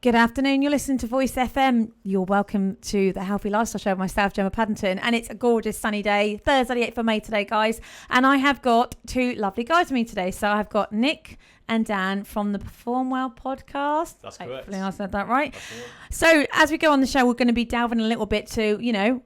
Good afternoon. You're listening to Voice FM. You're welcome to the Healthy Lifestyle Show with myself, Gemma Paddington. And it's a gorgeous sunny day, Thursday, the 8th of May today, guys. And I have got two lovely guys with me today. So I've got Nick and Dan from the PerformWell Podcast. That's correct. Hopefully I said that right. So as we go on the show, we're going to be delving a little bit to,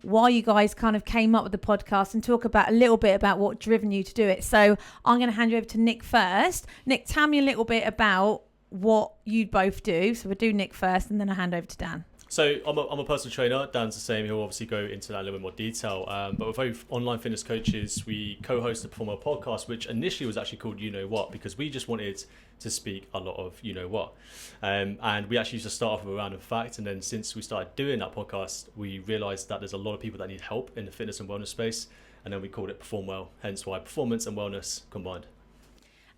why you guys kind of came up with the podcast and talk about a little bit about what driven you to do it. So I'm going to hand you over to Nick first. Nick, tell me a little bit about what you both do. So we'll do Nick first and then I'll hand over to Dan. So I'm a personal trainer. Dan's the same. He'll obviously go into that in a little bit more detail. But we're both online fitness coaches. We co-host the PerformWell Podcast, which initially was actually called You Know What, because we just wanted to speak a lot of you know what. And we actually used to start off with a random fact. And then since we started doing that podcast, we realized that there's a lot of people that need help in the fitness and wellness space. And then we called it PerformWell, hence why performance and wellness combined.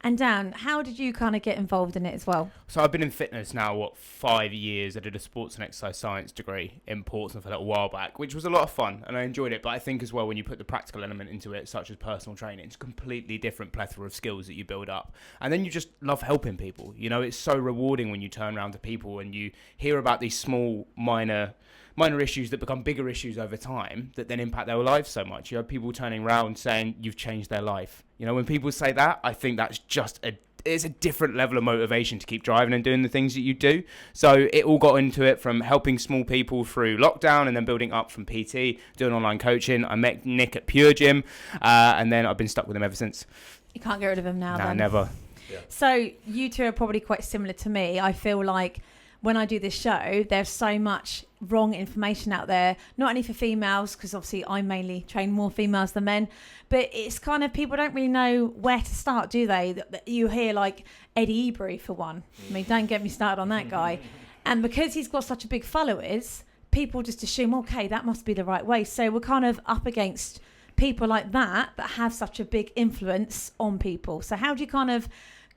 And Dan, how did you kind of get involved in it as well? So I've been in fitness now, 5 years. I did a sports and exercise science degree in Portsmouth a little while back, which was a lot of fun and I enjoyed it. But I think as well, when you put the practical element into it, such as personal training, it's a completely different plethora of skills that you build up. And then you just love helping people. You know, it's so rewarding when you turn around to people and you hear about these small, minor issues that become bigger issues over time that then impact their lives so much. You have people turning around saying you've changed their life. You know, when people say that, I think that's just it's a different level of motivation to keep driving and doing the things that you do. So it all got into it from helping small people through lockdown and then building up from PT, doing online coaching. I met Nick at Pure Gym and then I've been stuck with him ever since. You can't get rid of him now. No, then. never. Yeah. So you two are probably quite similar to me. I feel like when I do this show, there's so much wrong information out there, not only for females, because obviously I mainly train more females than men, but it's kind of people don't really know where to start, do they? You hear like Eddie Ebury for one. I mean, don't get me started on that guy. And because he's got such a big followers, people just assume, okay, that must be the right way. So we're kind of up against people like that have such a big influence on people. So how do you kind of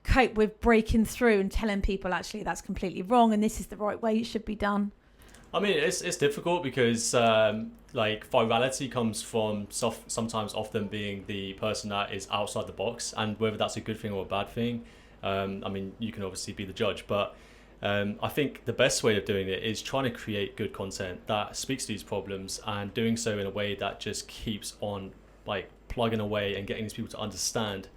cope with breaking through and telling people actually that's completely wrong and this is the right way it should be done? I mean, it's difficult because virality comes from sometimes often being the person that is outside the box, and whether that's a good thing or a bad thing, I mean, you can obviously be the judge, but I think the best way of doing it is trying to create good content that speaks to these problems and doing so in a way that just keeps on like plugging away and getting these people to understand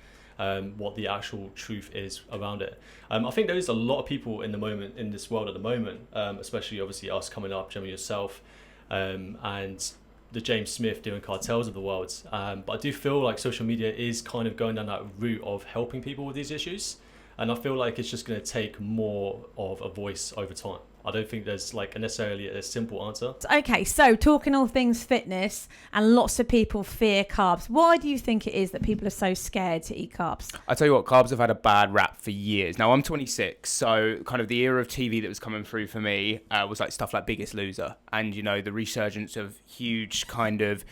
what the actual truth is around it. I think there is a lot of people in this world at the moment, especially obviously us coming up, Gemma, yourself, and the James Smith doing cartels of the world. But I do feel like social media is kind of going down that route of helping people with these issues. And I feel like it's just going to take more of a voice over time. I don't think there's like necessarily a simple answer. Okay, so talking all things fitness, and lots of people fear carbs. Why do you think it is that people are so scared to eat carbs? I tell you what, carbs have had a bad rap for years. Now, I'm 26, so kind of the era of TV that was coming through for me was like stuff like Biggest Loser. And, you know, the resurgence of huge kind of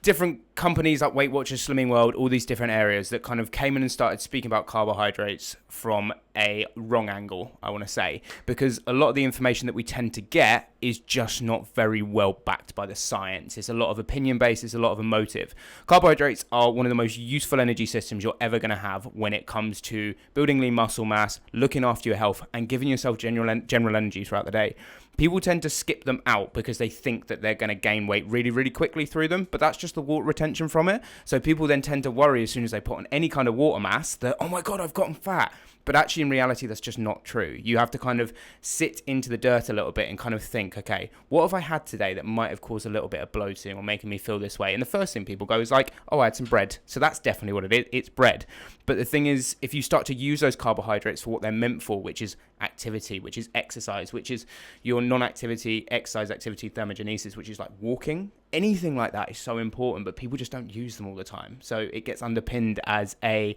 different companies like Weight Watchers, Slimming World, all these different areas that kind of came in and started speaking about carbohydrates from a wrong angle, I want to say, because a lot of the information that we tend to get is just not very well backed by the science. It's a lot of opinion based, it's a lot of emotive. Carbohydrates are one of the most useful energy systems you're ever going to have when it comes to building lean muscle mass, looking after your health, and giving yourself general energy throughout the day. People tend to skip them out because they think that they're going to gain weight really, really quickly through them, but that's just the water retention from it. So people then tend to worry as soon as they put on any kind of water mass that, oh my God, I've gotten fat. But actually, in reality, that's just not true. You have to kind of sit into the dirt a little bit and kind of think, okay, what have I had today that might have caused a little bit of bloating or making me feel this way? And the first thing people go is like, oh, I had some bread. So that's definitely what it is. It's bread. But the thing is, if you start to use those carbohydrates for what they're meant for, which is activity, which is exercise, which is your non-activity, exercise activity, thermogenesis, which is like walking, anything like that is so important, but people just don't use them all the time. So it gets underpinned as a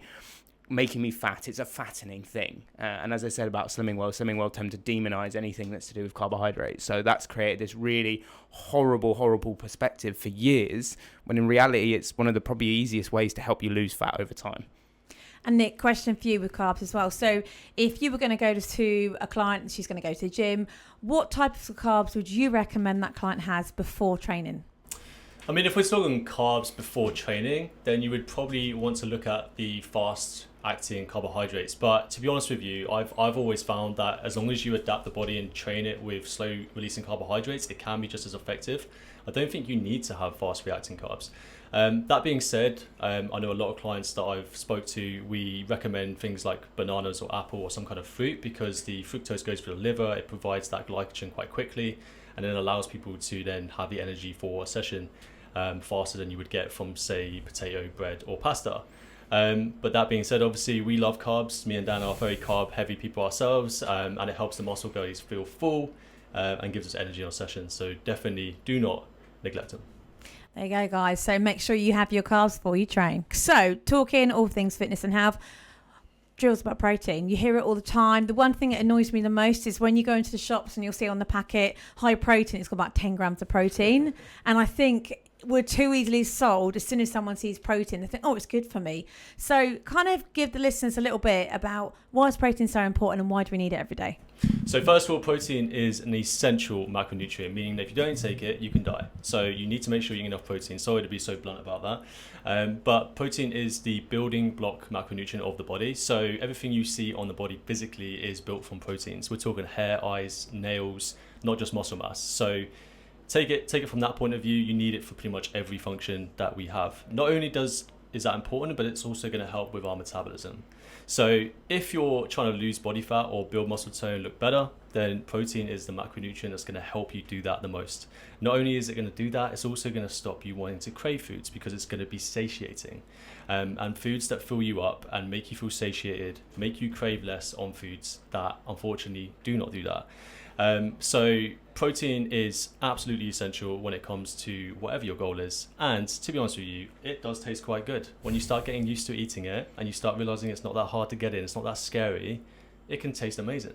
making me fat. It's a fattening thing. And as I said about Slimming World tend to demonize anything that's to do with carbohydrates. So that's created this really horrible perspective for years, when in reality, it's one of the probably easiest ways to help you lose fat over time. And Nick, question for you with carbs as well. So if you were going to go to a client and she's going to go to the gym, what types of carbs would you recommend that client has before training? I mean, if we're talking carbs before training, then you would probably want to look at the fast acting carbohydrates. But to be honest with you, I've always found that as long as you adapt the body and train it with slow releasing carbohydrates, it can be just as effective. I don't think you need to have fast reacting carbs. That being said, I know a lot of clients that I've spoke to, we recommend things like bananas or apple or some kind of fruit, because the fructose goes through the liver, it provides that glycogen quite quickly, and then allows people to then have the energy for a session faster than you would get from, say, potato, bread or pasta. But that being said, obviously we love carbs. Me and Dan are very carb heavy people ourselves, and it helps the muscle bellies feel full and gives us energy on sessions. So definitely do not neglect them. There you go, guys. So make sure you have your carbs before you train. So talking all things fitness and health, drills about protein. You hear it all the time. The one thing that annoys me the most is when you go into the shops and you'll see on the packet, high protein, it's got about 10 grams of protein. And I think we're too easily sold. As soon as someone sees protein, they think, oh, it's good for me. So kind of give the listeners a little bit about why is protein so important and why do we need it every day? So first of all, protein is an essential macronutrient, meaning that if you don't take it, you can die. So you need to make sure you get enough protein. Sorry to be so blunt about that. But protein is the building block macronutrient of the body. So everything you see on the body physically is built from proteins. We're talking hair, eyes, nails, not just muscle mass. So take it from that point of view. You need it for pretty much every function that we have. Not only is that important, but it's also going to help with our metabolism. So if you're trying to lose body fat or build muscle tone, look better, then protein is the macronutrient that's going to help you do that the most. Not only is it going to do that, it's also going to stop you wanting to crave foods because it's going to be satiating. And foods that fill you up and make you feel satiated make you crave less on foods that unfortunately do not do that. So protein is absolutely essential when it comes to whatever your goal is. And to be honest with you, it does taste quite good. When you start getting used to eating it and you start realizing it's not that hard to get in, it's not that scary, it can taste amazing.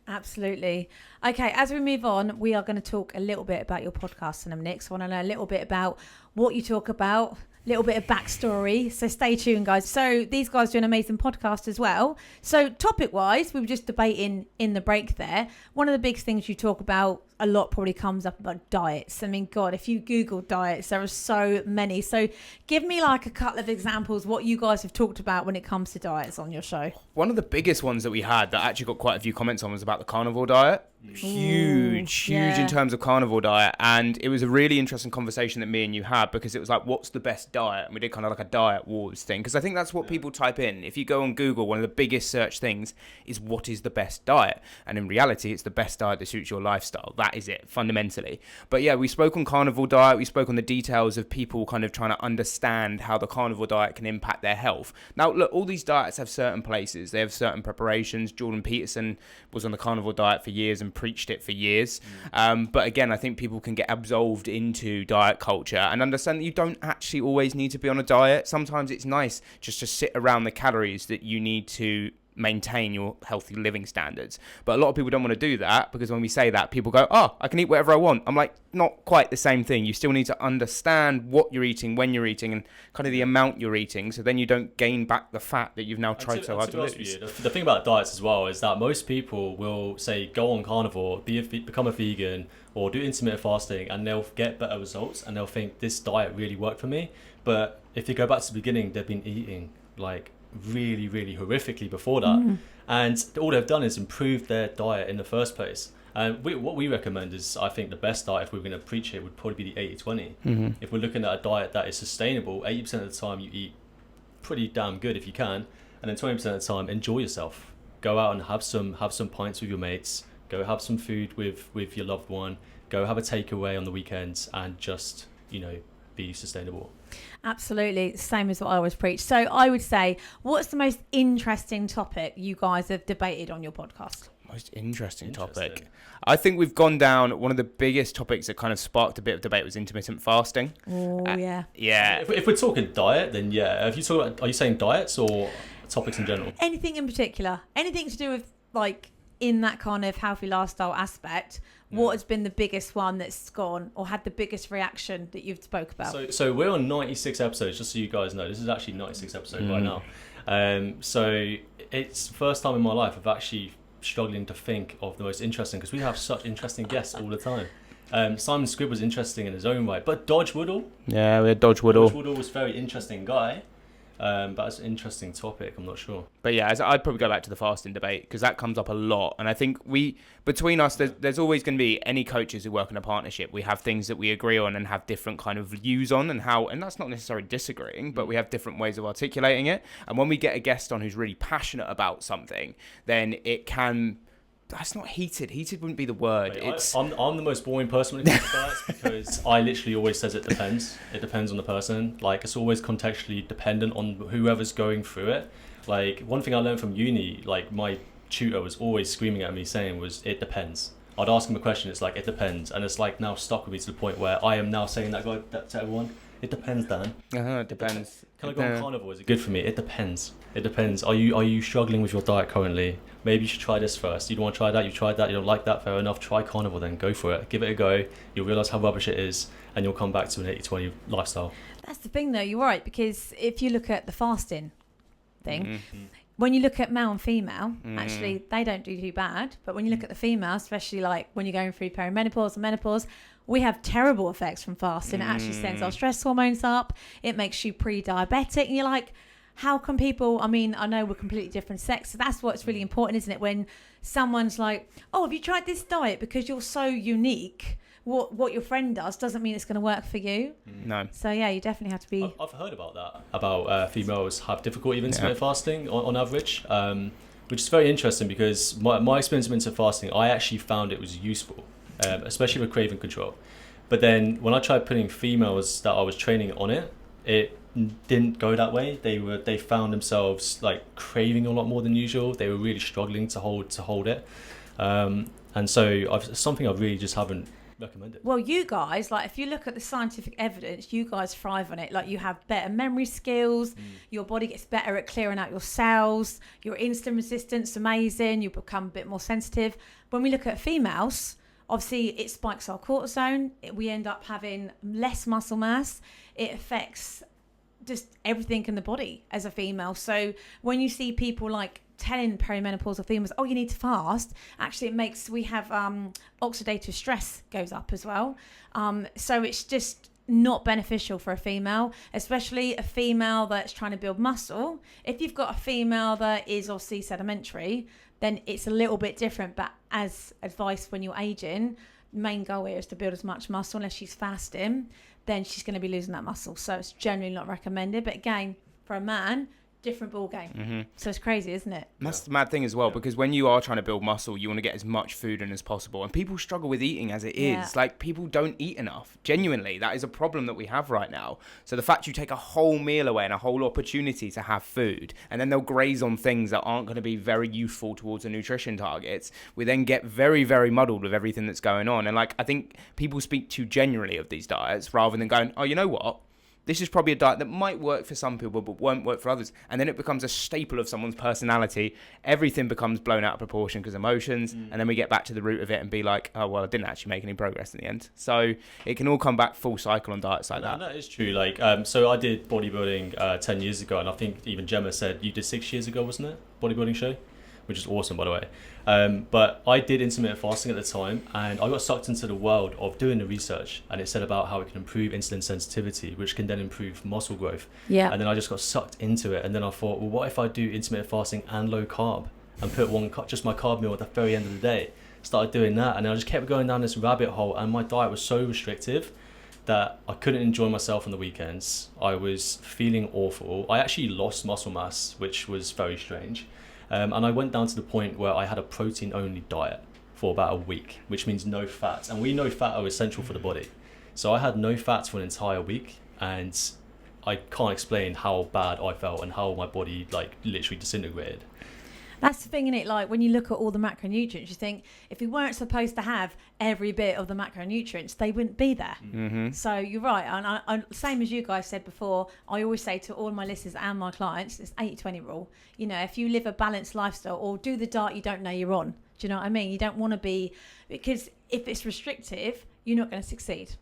Absolutely. Okay, as we move on, we are going to talk a little bit about your podcast in a minute. So I want to know a little bit about what you talk about, a little bit of backstory. So stay tuned, guys. So these guys do an amazing podcast as well. So topic-wise, we were just debating in the break there. One of the big things you talk about a lot probably comes up about diets. I mean, God, if you Google diets, there are so many. So give me like a couple of examples what you guys have talked about when it comes to diets on your show. One of the biggest ones that we had that actually got quite a few comments on was about the carnivore diet. Huge in terms of carnivore diet, and it was a really interesting conversation that me and you had, because it was like, what's the best diet? And we did kind of like a diet wars thing, because I think that's what people type in. If you go on Google, one of the biggest search things is what is the best diet, and in reality it's the best diet that suits your lifestyle. That is it fundamentally. But yeah, we spoke on carnivore diet, we spoke on the details of people kind of trying to understand how the carnivore diet can impact their health. Now look, all these diets have certain places, they have certain preparations. Jordan Peterson was on the carnivore diet for years and preached it for years. But again, I think people can get absolved into diet culture and understand that you don't actually always need to be on a diet. Sometimes it's nice just to sit around the calories that you need to maintain your healthy living standards. But a lot of people don't want to do that, because when we say that, people go, oh, I can eat whatever I want. I'm like, not quite the same thing. You still need to understand what you're eating, when you're eating, and kind of the amount you're eating, so then you don't gain back the fat that you've now tried so hard to lose. The thing about diets as well is that most people will say go on carnivore, become a vegan, or do intermittent fasting, and they'll get better results and they'll think this diet really worked for me. But if you go back to the beginning, they've been eating like really horrifically before that, and all they've done is improve their diet in the first place. And what we recommend is, I think the best diet, if we're going to preach it, would probably be the 80-20. If we're looking at a diet that is sustainable, 80% of the time you eat pretty damn good if you can, and then 20% of the time enjoy yourself. Go out and have some pints with your mates, go have some food with your loved one, go have a takeaway on the weekends, and just, be sustainable. Absolutely, same as what I always preach. So I would say, what's the most interesting topic you guys have debated on your podcast? Most interesting topic. I think we've gone down, one of the biggest topics that kind of sparked a bit of debate was intermittent fasting. Oh, yeah. Yeah. If we're talking diet, then yeah. Are you saying diets or topics in general? Anything in particular. Anything to do with, like, in that kind of healthy lifestyle aspect, what has been the biggest one that's gone or had the biggest reaction that you've spoke about? So we're on 96 episodes, just so you guys know. This is actually 96 episodes right now. So it's the first time in my life I've actually struggling to think of the most interesting, because we have such interesting guests all the time. Simon Squibb was interesting in his own way, but Dodge Woodall. Yeah, we had Dodge Woodall. Dodge Woodall was a very interesting guy. But that's an interesting topic. I'm not sure. But yeah, I'd probably go back to the fasting debate because that comes up a lot. And I think between us, there's always going to be any coaches who work in a partnership. We have things that we agree on and have different kind of views on and that's not necessarily disagreeing, but we have different ways of articulating it. And when we get a guest on who's really passionate about something, then it can... That's not heated. Heated wouldn't be the word. Wait, I'm the most boring person when it comes to diets because I literally always says it depends. It depends on the person. Like, it's always contextually dependent on whoever's going through it. Like, one thing I learned from uni, like my tutor was always screaming at me saying was, it depends. I'd ask him a question, it's like, it depends. And it's like now stuck with me to the point where I am now saying that to everyone. It depends, Dan. It depends. Can I go on Carnival? Is it good for me? It depends. It depends. Are you struggling with your diet currently? Maybe you should try this first. You don't want to try that, you tried that, you don't like that, fair enough. Try Carnival then, go for it. Give it a go. You'll realise how rubbish it is and you'll come back to an 80-20 lifestyle. That's the thing though, you're right, because if you look at the fasting thing, when you look at male and female, actually they don't do too bad. But when you look at the female, especially like when you're going through perimenopause and menopause, we have terrible effects from fasting. It actually sends our stress hormones up. It makes you pre-diabetic. And you're like, how can people, I mean, I know we're completely different sex. So that's what's really important, isn't it? When someone's like, oh, have you tried this diet? Because you're so unique. What your friend does doesn't mean it's going to work for you. No. So yeah, you definitely have to be... I've heard about that, about females have difficulty with intermittent fasting on average, which is very interesting because my experience with intermittent fasting, I actually found it was useful, especially with craving control. But then when I tried putting females that I was training on it, it didn't go that way. They found themselves like craving a lot more than usual. They were really struggling to hold it, and so something I really just haven't recommended. Well, you guys, like if you look at the scientific evidence, you guys thrive on it. Like you have better memory skills, your body gets better at clearing out your cells, your insulin resistance amazing, you become a bit more sensitive. When we look at females, obviously it spikes our cortisone, we end up having less muscle mass, it affects just everything in the body as a female. So when you see people like telling perimenopausal females, oh, you need to fast, actually we have oxidative stress goes up as well. So it's just not beneficial for a female, especially a female that's trying to build muscle. If you've got a female that is obviously sedimentary, then it's a little bit different. But as advice when you're aging, main goal here is to build as much muscle. Unless she's fasting, then she's going to be losing that muscle. So it's generally not recommended. But again, for a man, different ball game. So it's crazy, isn't it? That's the mad thing as well, because when you are trying to build muscle, you want to get as much food in as possible, and people struggle with eating as it is. Like, people don't eat enough. Genuinely, that is a problem that we have right now. So the fact you take a whole meal away and a whole opportunity to have food, and then they'll graze on things that aren't going to be very useful towards the nutrition targets, we then get very, very muddled with everything that's going on. And like, I think people speak too generally of these diets rather than going, oh, you know what? This is probably a diet that might work for some people, but won't work for others. And then it becomes a staple of someone's personality. Everything becomes blown out of proportion because emotions. And then we get back to the root of it and be like, oh, well, I didn't actually make any progress in the end. So it can all come back full cycle on diets like that. And that is true. Like, so I did bodybuilding 10 years ago. And I think even Gemma said you did 6 years ago, wasn't it? Bodybuilding show, which is awesome, by the way. But I did intermittent fasting at the time, and I got sucked into the world of doing the research, and it said about how it can improve insulin sensitivity, which can then improve muscle growth. Yeah. And then I just got sucked into it, and then I thought, well, what if I do intermittent fasting and low carb, and put just my carb meal at the very end of the day? Started doing that, and then I just kept going down this rabbit hole, and my diet was so restrictive that I couldn't enjoy myself on the weekends. I was feeling awful. I actually lost muscle mass, which was very strange. And I went down to the point where I had a protein-only diet for about a week, which means no fats. And we know fat are essential for the body. So I had no fats for an entire week, and I can't explain how bad I felt and how my body like literally disintegrated. That's the thing, innit? Like when you look at all the macronutrients, you think if we weren't supposed to have every bit of the macronutrients, they wouldn't be there. So you're right. And I, same as you guys said before, I always say to all my listeners and my clients, it's 80-20 rule. You know, if you live a balanced lifestyle or do the diet you don't know you're on, do you know what I mean? You don't want to be, because if it's restrictive, you're not going to succeed.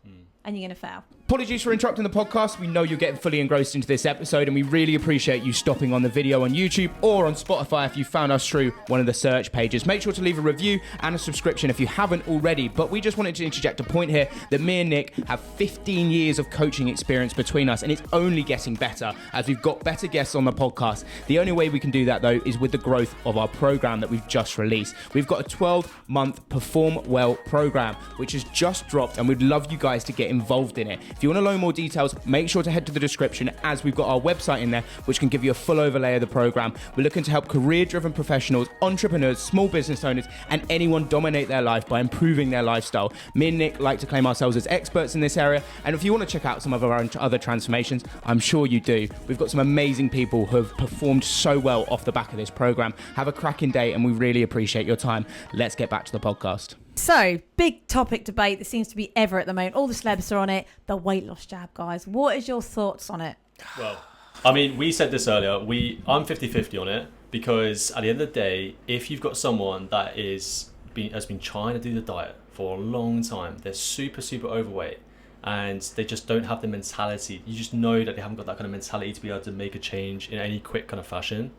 and you're going to fail. Apologies for interrupting the podcast. We know you're getting fully engrossed into this episode, and we really appreciate you stopping on the video on YouTube or on Spotify if you found us through one of the search pages. Make sure to leave a review and a subscription if you haven't already. But we just wanted to interject a point here that me and Nick have 15 years of coaching experience between us, and it's only getting better as we've got better guests on the podcast. The only way we can do that, though, is with the growth of our program that we've just released. We've got a 12-month PerformWell program, which has just dropped, and we'd love you guys to get involved in it. If you want to learn more details, make sure to head to the description, as we've got our website in there, which can give you a full overlay of the program. We're looking to help career-driven professionals, entrepreneurs, small business owners, and anyone dominate their life by improving their lifestyle. Me and Nick like to claim ourselves as experts in this area, and if you want to check out some of our other transformations, I'm sure you do. We've got some amazing people who have performed so well off the back of this program. Have a cracking day, and we really appreciate your time. Let's get back to the podcast. So, big topic debate that seems to be ever at the moment. All the celebs are on it. The weight loss jab, guys. What is your thoughts on it? Well, I mean, we said this earlier. I'm 50-50 on it, because at the end of the day, if you've got someone that has been trying to do the diet for a long time, they're super, super overweight, and they just don't have the mentality. You just know that they haven't got that kind of mentality to be able to make a change in any quick kind of fashion.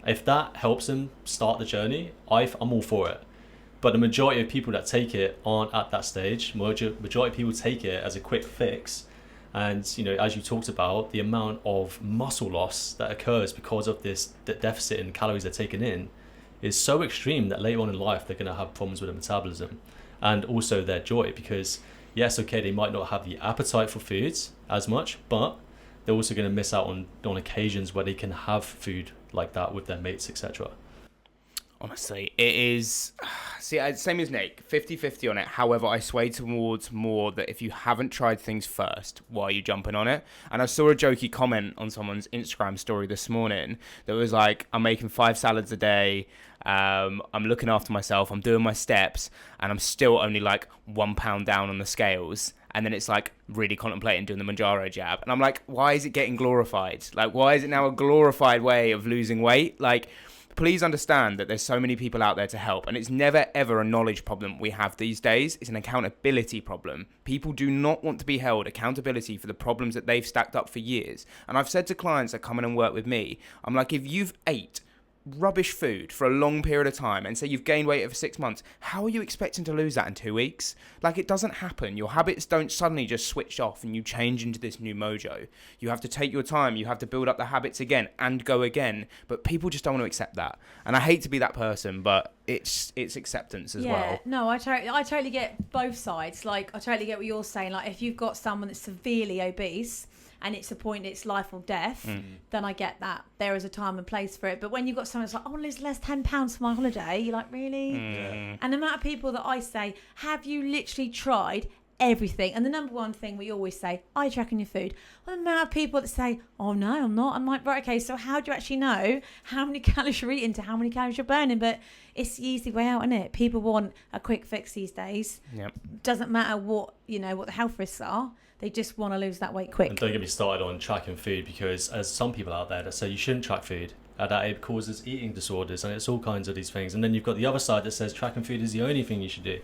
If that helps them start the journey, I'm all for it. But the majority of people that take it aren't at that stage. Majority of people take it as a quick fix. And, you know, as you talked about, the amount of muscle loss that occurs because of the deficit in calories they're taking in is so extreme that later on in life, they're going to have problems with their metabolism and also their joy. Because, yes, okay, they might not have the appetite for foods as much, but they're also going to miss out on occasions where they can have food like that with their mates, etc. Honestly, it is... See, same as Nick, 50-50 on it. However, I sway towards more that if you haven't tried things first, why are you jumping on it? And I saw a jokey comment on someone's Instagram story this morning that was like, I'm making 5 salads a day, I'm looking after myself, I'm doing my steps, and I'm still only like 1 pound down on the scales. And then it's like really contemplating doing the Manjaro jab. And I'm like, why is it getting glorified? Like, why is it now a glorified way of losing weight? Like, please understand that there's so many people out there to help, and it's never ever a knowledge problem we have these days. It's an accountability problem. People do not want to be held accountability for the problems that they've stacked up for years. And I've said to clients that come in and work with me, I'm like, if you've ate rubbish food for a long period of time and say you've gained weight over 6 months, how are you expecting to lose that in 2 weeks? Like, it doesn't happen. Your habits don't suddenly just switch off and you change into this new mojo. You have to take your time. You have to build up the habits again and go again. But people just don't want to accept that. And I hate to be that person, but it's acceptance as well. No, I totally get both sides. Like, I totally get what you're saying. Like, if you've got someone that's severely obese and it's a point it's life or death, then I get that. There is a time and place for it. But when you've got someone that's like, I want to lose less 10 pounds for my holiday, you're like, really? And the amount of people that I say, have you literally tried everything? And the number one thing we always say, are you tracking your food? Well, the amount of people that say, oh no, I'm not. I'm like, right, okay, so how do you actually know how many calories you're eating to how many calories you're burning? But it's the easy way out, isn't it? People want a quick fix these days. Yep. Doesn't matter what the health risks are. They just want to lose that weight quick. And don't get me started on tracking food, because there's some people out there that say you shouldn't track food, that it causes eating disorders, and it's all kinds of these things. And then you've got the other side that says tracking food is the only thing you should do.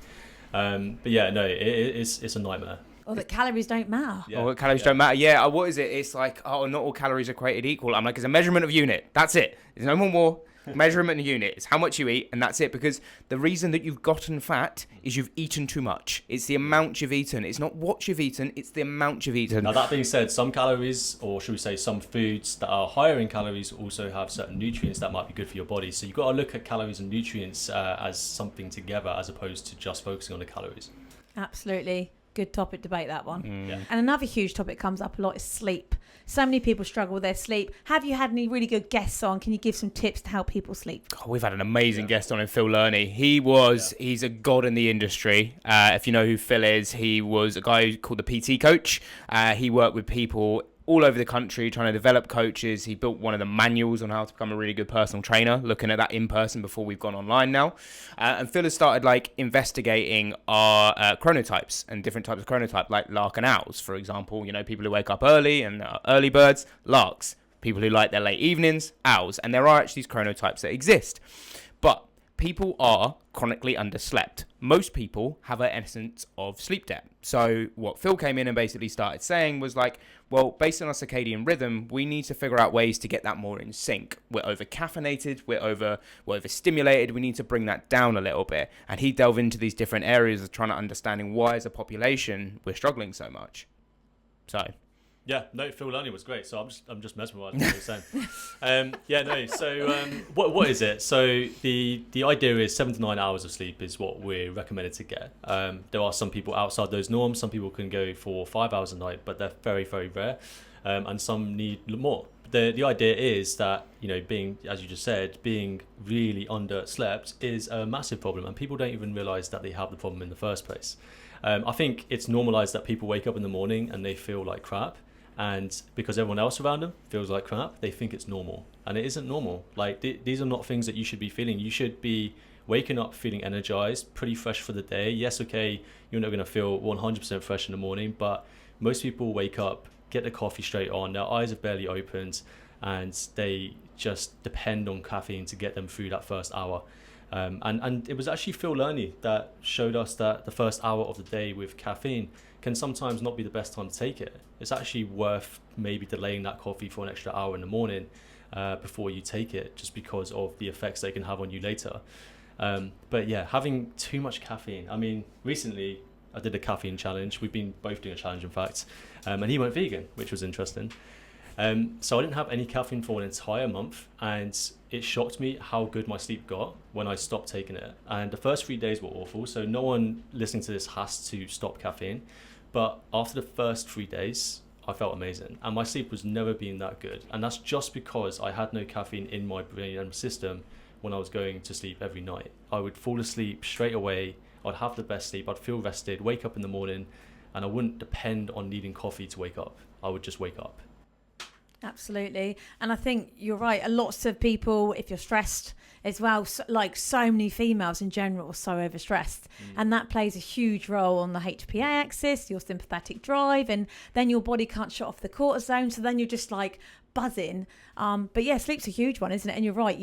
But yeah, no, it's a nightmare. Or that calories don't matter. Yeah. Or calories don't matter. Yeah, what is it? It's like, oh, not all calories are created equal. I'm like, it's a measurement of unit. That's it. There's no more. Measurement in unit. It's how much you eat, and that's it. Because the reason that you've gotten fat is you've eaten too much. It's the amount you've eaten. It's not what you've eaten. It's the amount you've eaten. Now, that being said, some calories, or should we say some foods that are higher in calories, also have certain nutrients that might be good for your body. So you've got to look at calories and nutrients as something together, as opposed to just focusing on the calories. Absolutely. Good topic debate, that one. Yeah. And another huge topic comes up a lot is sleep. So many people struggle with their sleep. Have you had any really good guests on? Can you give some tips to help people sleep? Oh, we've had an amazing guest on in Phil Lerney. He's a god in the industry. If you know who Phil is, he was a guy called the PT coach. He worked with people all over the country trying to develop coaches. He built one of the manuals on how to become a really good personal trainer, looking at that in person before we've gone online now. And Phil has started investigating our chronotypes and different types of chronotype, like lark and owls, for example. You know, people who wake up early and early birds, larks. People who like their late evenings, owls. And there are actually these chronotypes that exist. But people are chronically underslept. Most people have an essence of sleep debt. So what Phil came in and basically started saying was like, well, based on our circadian rhythm, we need to figure out ways to get that more in sync. We're over caffeinated, we're overstimulated, we need to bring that down a little bit. And he delved into these different areas of trying to understanding why as a population we're struggling so much. So yeah, no, Phil learning was great. So I'm just mesmerised by what you're saying. Yeah, no. So what is it? So the idea is 7 to 9 hours of sleep is what we're recommended to get. There are some people outside those norms. Some people can go for 5 hours a night, but they're very, very rare. And some need more. The idea is that, you know, being, as you just said, being really underslept is a massive problem, and people don't even realise that they have the problem in the first place. I think it's normalised that people wake up in the morning and they feel like crap. And because everyone else around them feels like crap, they think it's normal. And it isn't normal. Like, these are not things that you should be feeling. You should be waking up feeling energized, pretty fresh for the day. Yes, okay, you're not going to feel 100% fresh in the morning, but most people wake up, get the coffee straight on, their eyes have barely opened, and they just depend on caffeine to get them through that first hour. And it was actually Phil Learney that showed us that the first hour of the day with caffeine can sometimes not be the best time to take it. It's actually worth maybe delaying that coffee for an extra hour in the morning before you take it, just because of the effects they can have on you later. But yeah, having too much caffeine. I mean, recently I did a caffeine challenge. We've been both doing a challenge, in fact. And he went vegan, which was interesting. So I didn't have any caffeine for an entire month, and it shocked me how good my sleep got when I stopped taking it. And the first 3 days were awful, so no one listening to this has to stop caffeine. But after the first 3 days, I felt amazing, and my sleep was never been that good. And that's just because I had no caffeine in my brain and system when I was going to sleep every night. I would fall asleep straight away, I'd have the best sleep, I'd feel rested, wake up in the morning, and I wouldn't depend on needing coffee to wake up. I would just wake up. Absolutely. And I think you're right. Lots of people, if you're stressed as well, so many females in general are so overstressed. And that plays a huge role on the HPA axis, your sympathetic drive, and then your body can't shut off the cortisone. So then you're just like buzzing. But yeah, sleep's a huge one, isn't it? And you're right.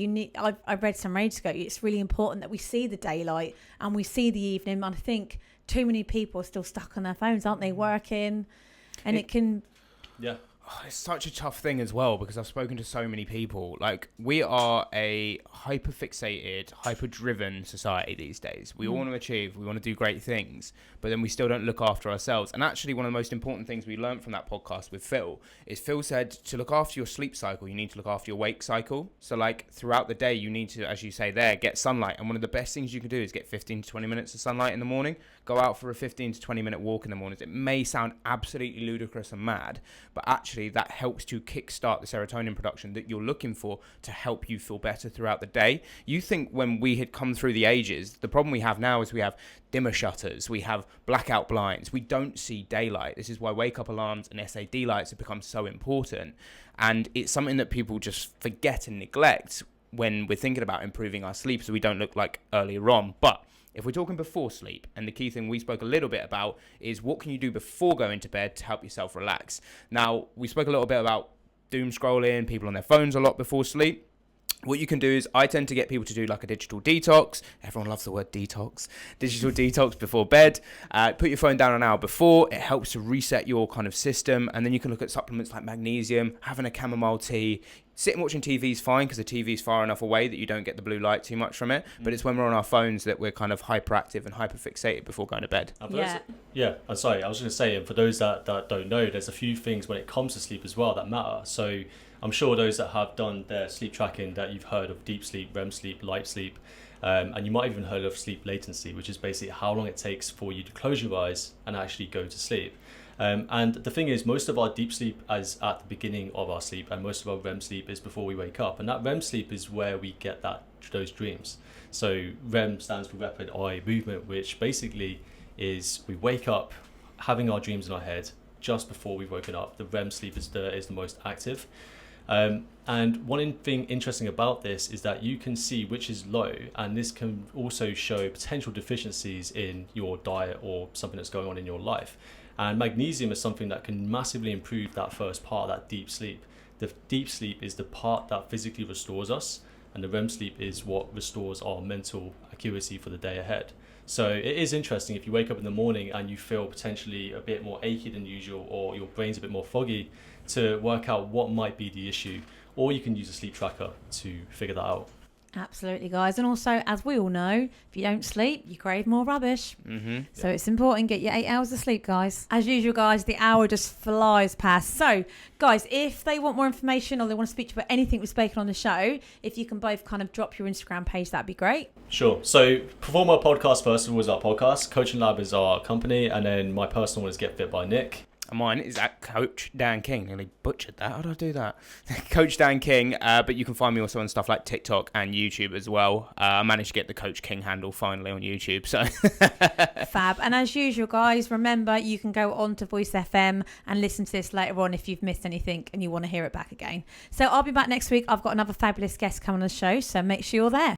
I read some ages ago, it's really important that we see the daylight and we see the evening. And I think too many people are still stuck on their phones, aren't they, working? And it can... Yeah. It's such a tough thing as well, because I've spoken to so many people. Like, we are a hyper-fixated, hyper-driven society these days. We all want to achieve, we want to do great things, but then we still don't look after ourselves. And actually, one of the most important things we learned from that podcast with Phil is Phil said to look after your sleep cycle, you need to look after your wake cycle. So, like, throughout the day, you need to, as you say there, get sunlight. And one of the best things you can do is get 15 to 20 minutes of sunlight in the morning. Go out for a 15 to 20 minute walk in the mornings. It may sound absolutely ludicrous and mad, but actually that helps to kickstart the serotonin production that you're looking for to help you feel better throughout the day. You think when we had come through the ages, the problem we have now is we have dimmer shutters, we have blackout blinds, we don't see daylight. This is why wake up alarms and SAD lights have become so important. And it's something that people just forget and neglect when we're thinking about improving our sleep so we don't look like earlier on. But if we're talking before sleep, and the key thing we spoke a little bit about is what can you do before going to bed to help yourself relax. Now, we spoke a little bit about doom scrolling, people on their phones a lot before sleep. What you can do is I tend to get people to do like a digital detox. Everyone loves the word detox. Digital detox before bed. Put your phone down an hour before. It helps to reset your kind of system. And then you can look at supplements like magnesium, having a chamomile tea. Sitting watching TV is fine because the TV is far enough away that you don't get the blue light too much from it. But it's when we're on our phones that we're kind of hyperactive and hyperfixated before going to bed. I'm sorry. I was going to say, and for those that don't know, there's a few things when it comes to sleep as well that matter. So I'm sure those that have done their sleep tracking that you've heard of deep sleep, REM sleep, light sleep, and you might have even heard of sleep latency, which is basically how long it takes for you to close your eyes and actually go to sleep. And the thing is, most of our deep sleep is at the beginning of our sleep, and most of our REM sleep is before we wake up. And that REM sleep is where we get those dreams. So REM stands for rapid eye movement, which basically is we wake up having our dreams in our head just before we've woken up. The REM sleep is the most active. And one thing interesting about this is that you can see which is low, and this can also show potential deficiencies in your diet or something that's going on in your life. And magnesium is something that can massively improve that first part, that deep sleep. The deep sleep is the part that physically restores us and the REM sleep is what restores our mental acuity for the day ahead. So it is interesting if you wake up in the morning and you feel potentially a bit more achy than usual, or your brain's a bit more foggy, to work out what might be the issue, or you can use a sleep tracker to figure that out. Absolutely, guys. And also, as we all know, if you don't sleep, you crave more rubbish. So it's important, get your 8 hours of sleep, guys. As usual, guys, the hour just flies past. So, guys, if they want more information or they want to speak to you about anything we've spoken on the show, if you can both kind of drop your Instagram page, that'd be great. Sure. So PerformWell Podcast, first of all, is our podcast. Coaching Lab is our company. And then my personal one is Get Fit by Nick. And mine is at Coach Dan King. Nearly butchered that. How did I do that? Coach Dan King. But you can find me also on stuff like TikTok and YouTube as well. I managed to get the Coach King handle finally on YouTube. So Fab. And as usual, guys, remember you can go on to Voice FM and listen to this later on if you've missed anything and you want to hear it back again. So I'll be back next week. I've got another fabulous guest coming on the show, so make sure you're there.